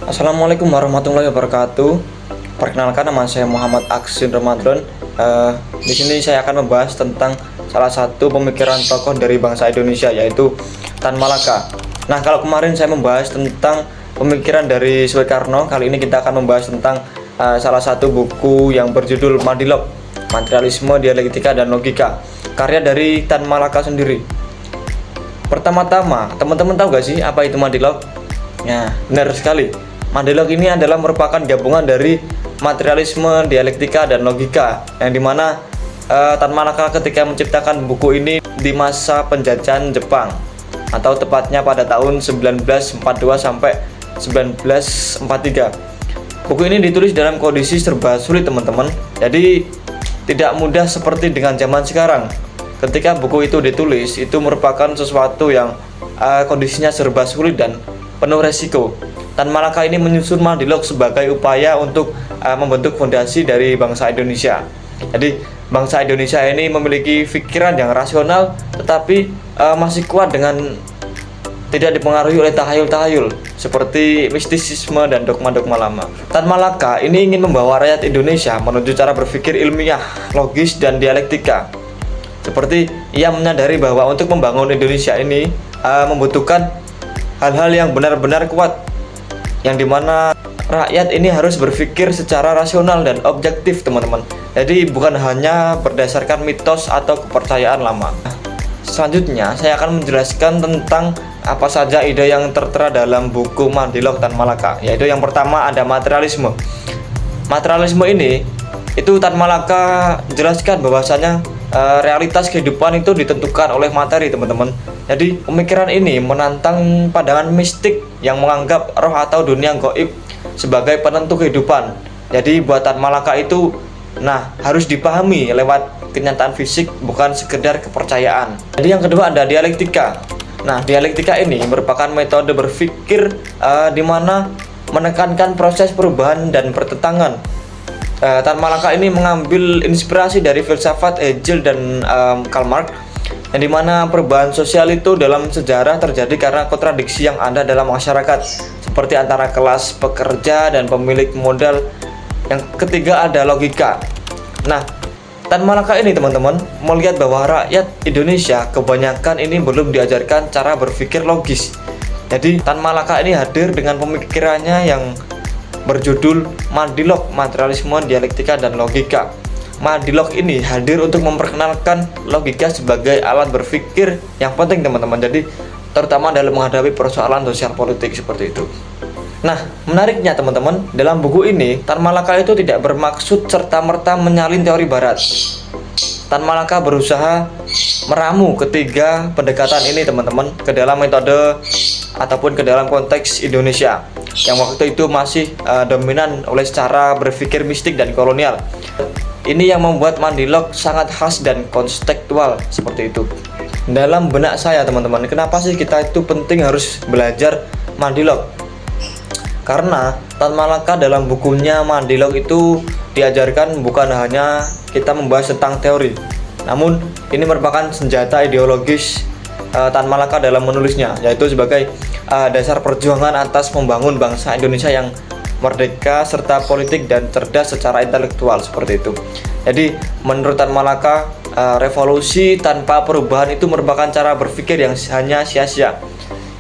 Assalamualaikum warahmatullahi wabarakatuh. Perkenalkan, nama saya Muhammad Aksin Ramadan. Di sini saya akan membahas tentang salah satu pemikiran tokoh dari bangsa Indonesia, yaitu Tan Malaka. Nah, kalau kemarin saya membahas tentang pemikiran dari Soekarno, kali ini kita akan membahas tentang salah satu buku yang berjudul Madilog, Materialisme, Dialektika, dan Logika, karya dari Tan Malaka sendiri. Pertama-tama, teman-teman tahu gak sih apa itu Madilog? Ya, benar sekali. Madilog ini adalah merupakan gabungan dari materialisme, dialektika, dan logika, yang dimana Tan Malaka ketika menciptakan buku ini di masa penjajahan Jepang, atau tepatnya pada tahun 1942 sampai 1943. Buku ini ditulis dalam kondisi serba sulit, teman-teman. Jadi tidak mudah seperti dengan zaman sekarang. Ketika buku itu ditulis, itu merupakan sesuatu yang kondisinya serba sulit dan penuh resiko. Tan Malaka ini menyusun Madilog sebagai upaya untuk membentuk fondasi dari bangsa Indonesia. Jadi bangsa Indonesia ini memiliki pikiran yang rasional, tetapi masih kuat dengan tidak dipengaruhi oleh tahayul-tahayul seperti mistisisme dan dogma-dogma lama. Tan Malaka ini ingin membawa rakyat Indonesia menuju cara berpikir ilmiah, logis, dan dialektika. Seperti ia menyadari bahwa untuk membangun Indonesia ini membutuhkan hal-hal yang benar-benar kuat, yang dimana rakyat ini harus berpikir secara rasional dan objektif, teman-teman. Jadi bukan hanya berdasarkan mitos atau kepercayaan lama. Selanjutnya saya akan menjelaskan tentang apa saja ide yang tertera dalam buku Madilog Tan Malaka. Yaitu yang pertama ada materialisme. Materialisme ini itu Tan Malaka jelaskan bahwasanya realitas kehidupan itu ditentukan oleh materi, teman-teman. Jadi pemikiran ini menantang pandangan mistik yang menganggap roh atau dunia gaib sebagai penentu kehidupan. Jadi buat Tan Malaka itu harus dipahami lewat kenyataan fisik, bukan sekedar kepercayaan. Jadi yang kedua ada dialektika. Dialektika ini merupakan metode berpikir di mana menekankan proses perubahan dan pertentangan. Tan Malaka ini mengambil inspirasi dari filsafat Hegel dan Karl Marx, yang dimana perubahan sosial itu dalam sejarah terjadi karena kontradiksi yang ada dalam masyarakat, seperti antara kelas pekerja dan pemilik modal. Yang ketiga ada logika. Tan Malaka ini, teman-teman, melihat bahwa rakyat Indonesia kebanyakan ini belum diajarkan cara berpikir logis. Jadi Tan Malaka ini hadir dengan pemikirannya yang berjudul Madilog, Materialisme, Dialektika, dan Logika. Madilog ini hadir untuk memperkenalkan logika sebagai alat berpikir yang penting, teman-teman. Jadi terutama dalam menghadapi persoalan sosial politik seperti itu. Menariknya, teman-teman, dalam buku ini Tan Malaka itu tidak bermaksud serta-merta menyalin teori barat. Tan Malaka berusaha meramu ketiga pendekatan ini, teman-teman, ke dalam metode ataupun ke dalam konteks Indonesia yang waktu itu masih dominan oleh cara berpikir mistik dan kolonial. Ini yang membuat Madilog sangat khas dan konstekstual seperti itu. Dalam benak saya, teman-teman, kenapa sih kita itu penting harus belajar Madilog? Karena Tan Malaka dalam bukunya Madilog itu diajarkan bukan hanya kita membahas tentang teori, namun ini merupakan senjata ideologis Tan Malaka dalam menulisnya, yaitu sebagai dasar perjuangan atas membangun bangsa Indonesia yang merdeka serta politik dan cerdas secara intelektual, seperti itu. Jadi menurut Tan Malaka, revolusi tanpa perubahan itu merupakan cara berpikir yang hanya sia-sia.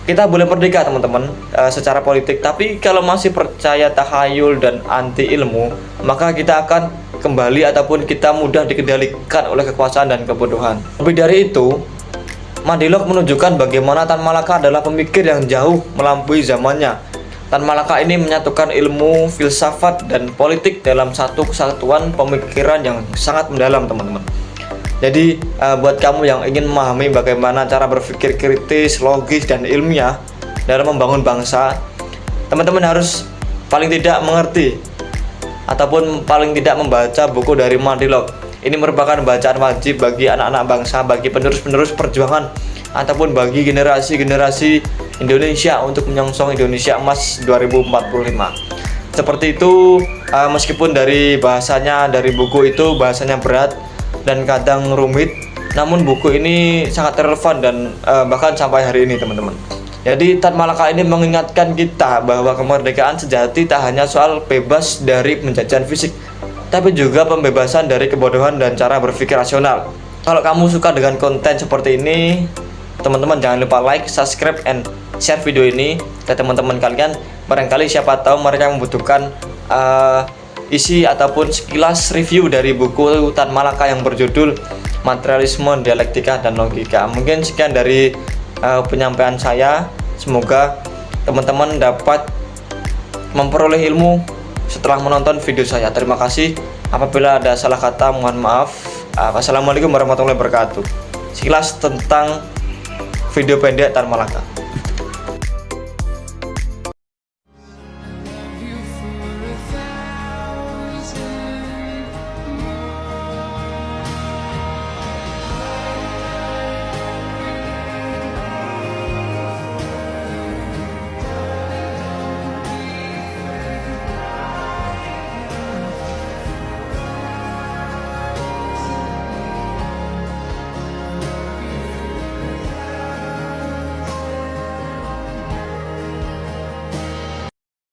Kita boleh merdeka, teman-teman, secara politik, tapi kalau masih percaya tahayul dan anti ilmu, maka kita akan kembali ataupun kita mudah dikendalikan oleh kekuasaan dan kebodohan. Lebih dari itu, Madilog menunjukkan bagaimana Tan Malaka adalah pemikir yang jauh melampaui zamannya. Tan Malaka ini menyatukan ilmu, filsafat, dan politik dalam satu kesatuan pemikiran yang sangat mendalam, teman-teman. Jadi buat kamu yang ingin memahami bagaimana cara berpikir kritis, logis, dan ilmiah dalam membangun bangsa, teman-teman harus paling tidak mengerti ataupun paling tidak membaca buku dari Madilog. Ini merupakan bacaan wajib bagi anak-anak bangsa, bagi penerus-penerus perjuangan, ataupun bagi generasi-generasi Indonesia untuk menyongsong Indonesia Emas 2045. Seperti itu, meskipun dari bahasanya, dari buku itu bahasanya berat dan kadang rumit, namun buku ini sangat relevan dan bahkan sampai hari ini, teman-teman. Jadi Tan Malaka ini mengingatkan kita bahwa kemerdekaan sejati tak hanya soal bebas dari penjajahan fisik, tapi juga pembebasan dari kebodohan dan cara berpikir rasional. Kalau kamu suka dengan konten seperti ini, teman-teman jangan lupa like, subscribe, and share video ini ke teman-teman kalian. Barangkali siapa tahu mereka membutuhkan isi ataupun sekilas review dari buku Tan Malaka yang berjudul Materialisme, Dialektika, dan Logika. Mungkin sekian dari penyampaian saya. Semoga teman-teman dapat memperoleh ilmu setelah menonton video saya. Terima kasih. Apabila ada salah kata, mohon maaf. Wassalamualaikum warahmatullahi wabarakatuh. Sekilas tentang video pendek Tan Malaka.